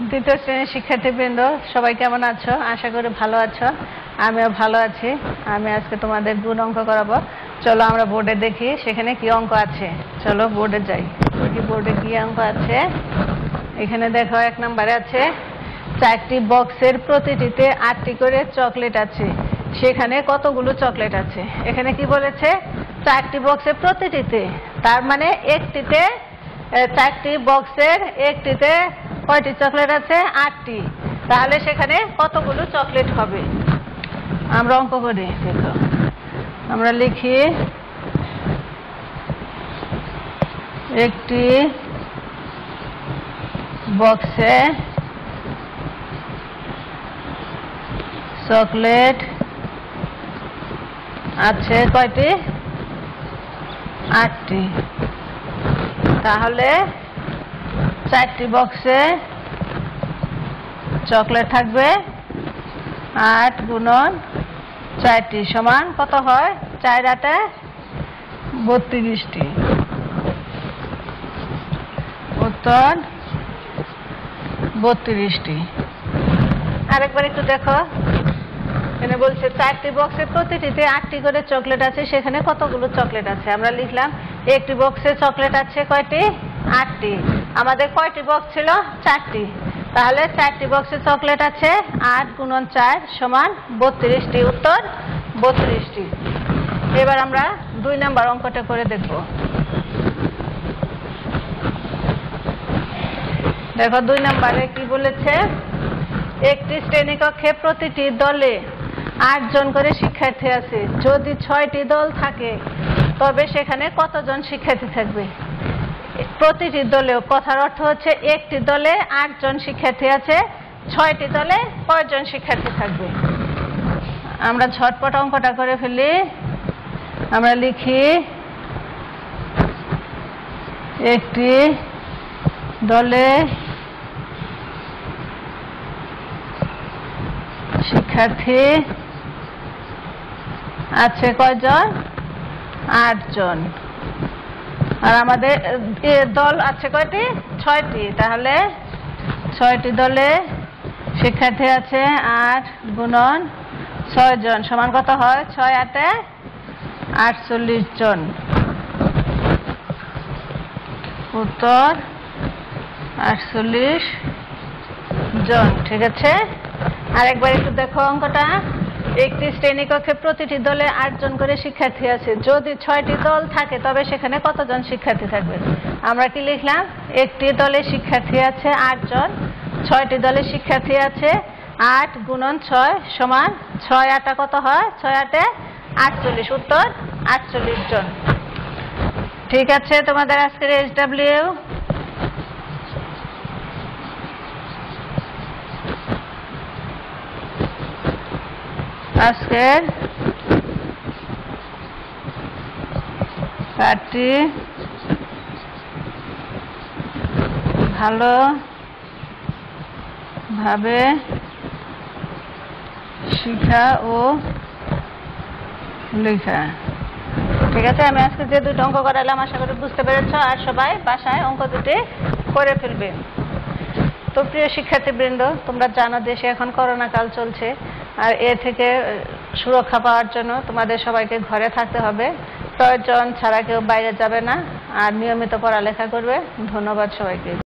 দ্বিতীয় শ্রেণীর শিক্ষার্থীবৃন্দ, সবাই কেমন আছো? আশা করি ভালো আছো। আমিও ভালো আছি। আমি আজকে তোমাদের গুণ অঙ্ক করাবো। চলো আমরা বোর্ডে দেখি সেখানে কি অঙ্ক আছে। চলো বোর্ডে যাই, দেখি বোর্ডে কি অঙ্ক আছে। এখানে দেখো 1 নম্বরে আছে 4টি বক্সের প্রতিটিতে 8টি করে চকলেট আছে, সেখানে কতগুলো চকলেট আছে। এখানে কি বলেছে? 4টি বক্সের প্রতিটিতে, তার মানে একটিতে 4টি বক্সের একটিতে কয়টি চকলেট আছে? 8টি। তাহলে সেখানে কতগুলো চকলেট হবে? আমরা অঙ্ক করি। দেখো আমরা লিখি একটি বক্সে চকলেট আছে কয়টি? 8টি। তাহলে 4টি বক্সে চকলেট থাকবে 8 গুণন 4টি সমান কত হয়? 4 8 32টি। উত্তর 32টি। আরেকবার একটু দেখো, এখানে বলছে 4টি বক্সের প্রতিটিতে 8টি করে চকলেট আছে, সেখানে কতগুলো চকলেট আছে। আমরা লিখলাম একটি বক্সে চকলেট আছে কয়টি? 8টি। আমাদের কয়টি বক্স ছিল? 4টি। তাহলে 4টি বক্সে চকলেট আছে 8 গুণন 4 সমান 32টি। উত্তর 32টি। এবার আমরা 2 নম্বর অঙ্কটা করে দেখব। দেখো 2 নম্বরে কি বলেছে? একটি শ্রেণীকক্ষে প্রতিটি দলে 8 জন করে শিক্ষার্থী আছে। যদি 6টি দল থাকে তবে সেখানে কতজন শিক্ষার্থী থাকবে? প্রতিটি দলেও, কথার অর্থ হচ্ছে একটি দলে 8 জন শিক্ষার্থী আছে, 6টি দলে কয়জন শিক্ষার্থী থাকবে? আমরা ঝটপট অঙ্কটা করে ফেলি। আমরা লিখি একটি দলে শিক্ষার্থী আছে কয়জন? 8 জন। আর আমাদের দল আছে কয়টি? 6টি। তাহলে 6টি দলে শিক্ষার্থী আছে 8 গুণন 6 জন সমান কত হয়? 6 8 48 জন। উত্তর 48 জন। ঠিক আছে। আরেকবার একটু দেখো অঙ্কটা। একটি শ্রেণীকক্ষে প্রতিটি দলে 8 জন করে শিক্ষার্থী আছে। যদি 6টি দল থাকে তবে সেখানে কতজন শিক্ষার্থী থাকবে? আমরা কি লিখলাম? একটি দলে শিক্ষার্থী আছে 8 জন, 6টি দলে শিক্ষার্থী আছে 8 গুণন 6 সমান 6 8 কত হয়? 6 8 48। উত্তর 48 জন। ঠিক আছে, তোমাদের আজকের SW আজকের পাঠটি ভালোভাবে শিখা ও লেখা। ঠিক আছে, আমি আজকে যে 2টো অঙ্ক করালাম আশা করি বুঝতে পেরেছ, আর সবাই বাসায় অঙ্ক দুটি করে ফেলবে। তো প্রিয় শিক্ষার্থীবৃন্দ, তোমরা জানো দেশে এখন করোনা কাল চলছে, আর এ থেকে সুরক্ষা পাওয়ার জন্য তোমাদের সবাইকে ঘরে থাকতে হবে। প্রয়োজন ছাড়া কেউ বাইরে যাবে না, আর নিয়মিত পড়ালেখা করবে। ধন্যবাদ সবাইকে।